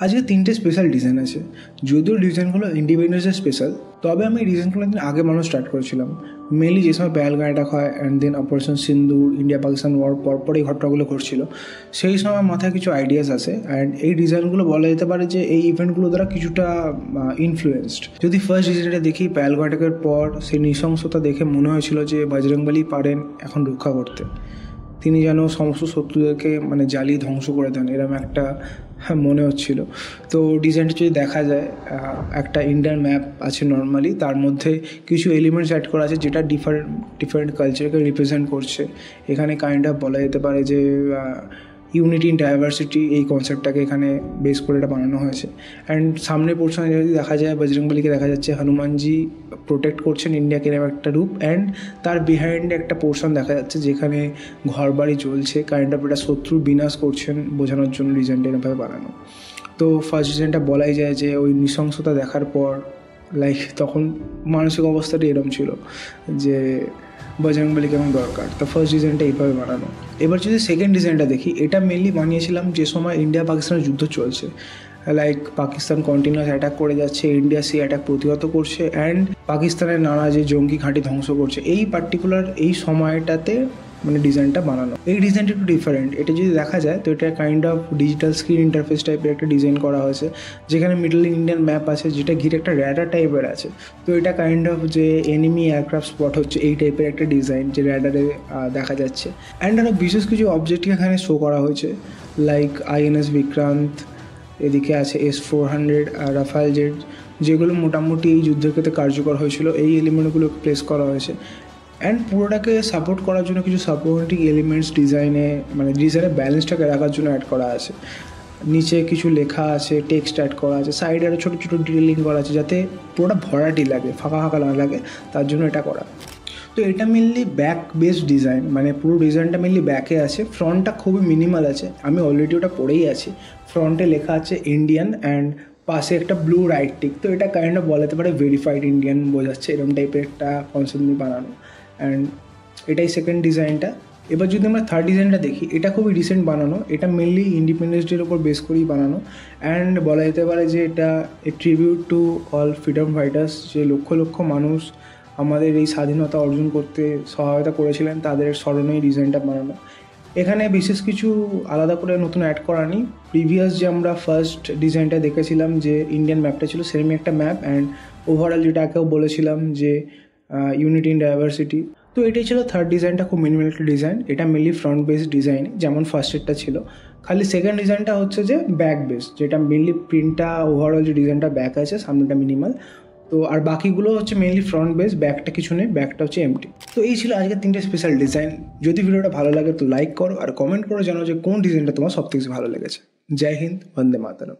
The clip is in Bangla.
আজকে 3টে স্পেশাল ডিজাইন আছে। যদিও ডিজাইনগুলো ইন্ডিপেন্ডেন্সের স্পেশাল, তবে আমি এই ডিজাইনগুলো একদিন আগে বানানো স্টার্ট করেছিলাম। মেনলি যে সময় পেহেলগাম অ্যাটাক হয় and then operation Sindoor, India Pakistan war পরপর এই ঘটনাগুলো ঘটছিল, সেই সময় মাথায় কিছু আইডিয়াস আসে অ্যান্ড এই ডিজাইনগুলো বলা যেতে পারে যে এই ইভেন্টগুলো দ্বারা কিছুটা ইনফ্লুয়েসড। যদি ফার্স্ট ডিজাইনটা দেখি, পেহেলগাম অ্যাটাকের পর সেই নৃশংসতা দেখে মনে হয়েছিল যে বজরংবলী পারেন এখন রক্ষা করতে। তিনি যেন সমস্ত শত্রুদেরকে জ্বালিয়ে ধ্বংস করে দেন, এরকম একটা মনে হচ্ছিল। তো ডিজাইনটা যদি দেখা যায়, একটা ইন্ডিয়ান ম্যাপ আছে নর্মালি, তার মধ্যে কিছু এলিমেন্টস অ্যাড করা আছে যেটা ডিফারেন্ট কালচারকে রিপ্রেজেন্ট করছে। এখানে কাইন্ড অফ বলা যেতে পারে যে ইউনিটি ইন ডাইভার্সিটি, এই কনসেপ্টটাকে এখানে বেস করে এটা বানানো হয়েছে। অ্যান্ড সামনের পোর্শনে যদি দেখা যায়, বজরংবলীকে দেখা যাচ্ছে হনুমানজি প্রোটেক্ট করছেন ইন্ডিয়াকে, এরকম একটা রূপ। অ্যান্ড তার বিহাইন্ডে একটা পোর্শন দেখা যাচ্ছে যেখানে ঘরবাড়ি জ্বলছে, কাইন্ড অফ এটা শত্রুর বিনাশ করছেন বোঝানোর জন্য ডিজাইনটা এরকমভাবে বানানো। তো ফার্স্ট ডিজাইনটা বলাই যায় যে ওই নৃশংসতা দেখার পর তখন মানসিক অবস্থাটা এরকম ছিল যে বজরংবলী কেমন দরকার। তো ফার্স্ট ডিজাইনটা এইভাবে বানানো। এবার যদি সেকেন্ড ডিজাইনটা দেখি, এটা মেনলি বানিয়েছিলাম যে সময় ইন্ডিয়া পাকিস্তানের যুদ্ধ চলছে। পাকিস্তান কন্টিনিউয়াস অ্যাটাক করে যাচ্ছে, ইন্ডিয়া সেই অ্যাটাক প্রতিহত করছে অ্যান্ড পাকিস্তানের নানা যে জঙ্গি ঘাঁটি ধ্বংস করছে, এই পার্টিকুলার এই সময়টাতে ডিজাইনটা বানানো। এই ডিজাইনটা একটু ডিফারেন্ট। এটা যদি দেখা যায় তো এটা kind of digital screen interface টাইপের একটা ডিজাইন করা হয়েছে, যেখানে মিডল ইন্ডিয়ান ম্যাপ আছে যেটা ঘিরে একটা র্যাডার টাইপের আছে। তো এটা কাইন্ড অফ যে এনিমি এয়ারক্রাফট স্পট হচ্ছে এই টাইপের একটা ডিজাইন যে র্যাডারে দেখা যাচ্ছে। অ্যান্ড আরও বিশেষ কিছু অবজেক্টকে এখানে শো করা হয়েছে, লাইক INS বিক্রান্ত, এদিকে আছে S-400 রাফাল জেট, যেগুলো মোটামুটি এই যুদ্ধের ক্ষেত্রে কার্যকর হয়েছিল। এই এলিমেন্টগুলো প্লেস করা হয়েছে। অ্যান্ড পুরোটাকে সাপোর্ট করার জন্য কিছু সাপোর্টিং এলিমেন্টস ডিজাইনের ব্যালেন্সটাকে রাখার জন্য অ্যাড করা আছে। নিচে কিছু লেখা আছে, টেক্সট অ্যাড করা আছে, সাইডে আরও ছোটো ছোটো ডিটেলিং করা আছে যাতে পুরোটা ভরাটি লাগে, ফাঁকা ফাঁকা না লাগে, তার জন্য এটা করা। তো এটা মেনলি ব্যাক বেসড ডিজাইন, পুরো ডিজাইনটা মেনলি ব্যাকে আছে। ফ্রন্টটা খুবই মিনিমাল আছে, আমি অলরেডি ওটা পড়েই আছি। ফ্রন্টে লেখা আছে ইন্ডিয়ান অ্যান্ড পাশে একটা ব্লু রাইট টিক। তো এটা কাইন্ড অফ বলাতে পারে ভেরিফাইড ইন্ডিয়ান বোঝাচ্ছে, এরকম টাইপের একটা কনসেপ্ট নিয়ে বানানো। অ্যান্ড এটাই সেকেন্ড ডিজাইনটা। এবার যদি আমরা থার্ড ডিজাইনটা দেখি, এটা খুবই রিসেন্ট বানানো। এটা মেনলি ইন্ডিপেন্ডেন্স ডের ওপর বেস করেই বানানো। অ্যান্ড বলা যেতে পারে যে এটা a tribute to all freedom fighters, যে লক্ষ লক্ষ মানুষ আমাদের এই স্বাধীনতা অর্জন করতে সহায়তা করেছিলেন, তাদের স্মরণে এই ডিজাইনটা বানানো। এখানে বিশেষ কিছু আলাদা করে নতুন অ্যাড করা নেই। প্রিভিয়াস যে আমরা ফার্স্ট ডিজাইনটা দেখেছিলাম যে ইন্ডিয়ান ম্যাপটা ছিল, সেরকমই একটা ম্যাপ। অ্যান্ড ওভারঅল যেটাকেও বলেছিলাম যে ইউনিটি ইন ডাইভার্সিটি। তো এটাই ছিল থার্ড ডিজাইনটা, খুব মিনিমাল একটা ডিজাইন। এটা মেনলি ফ্রন্ট বেসড ডিজাইন, যেমন ফার্স্টেরটা ছিল। খালি সেকেন্ড ডিজাইনটা হচ্ছে যে ব্যাক বেস, যেটা মেনলি প্রিন্টটা ওভারঅল যে ডিজাইনটা ব্যাক আছে, সামনেটা মিনিমাল। তো আর বাকিগুলো হচ্ছে মেনলি ফ্রন্ট বেস, ব্যাকটা কিছু নেই, ব্যাকটা হচ্ছে এমটি। তো এই ছিল আজকে 3টে স্পেশাল ডিজাইন। যদি ভিডিওটা ভালো লাগে তো লাইক করো আর কমেন্ট করো, জানো যে কোন ডিজাইনটা তোমার সবথেকে ভালো লেগেছে। জয় হিন্দ, বন্দে মাতরম।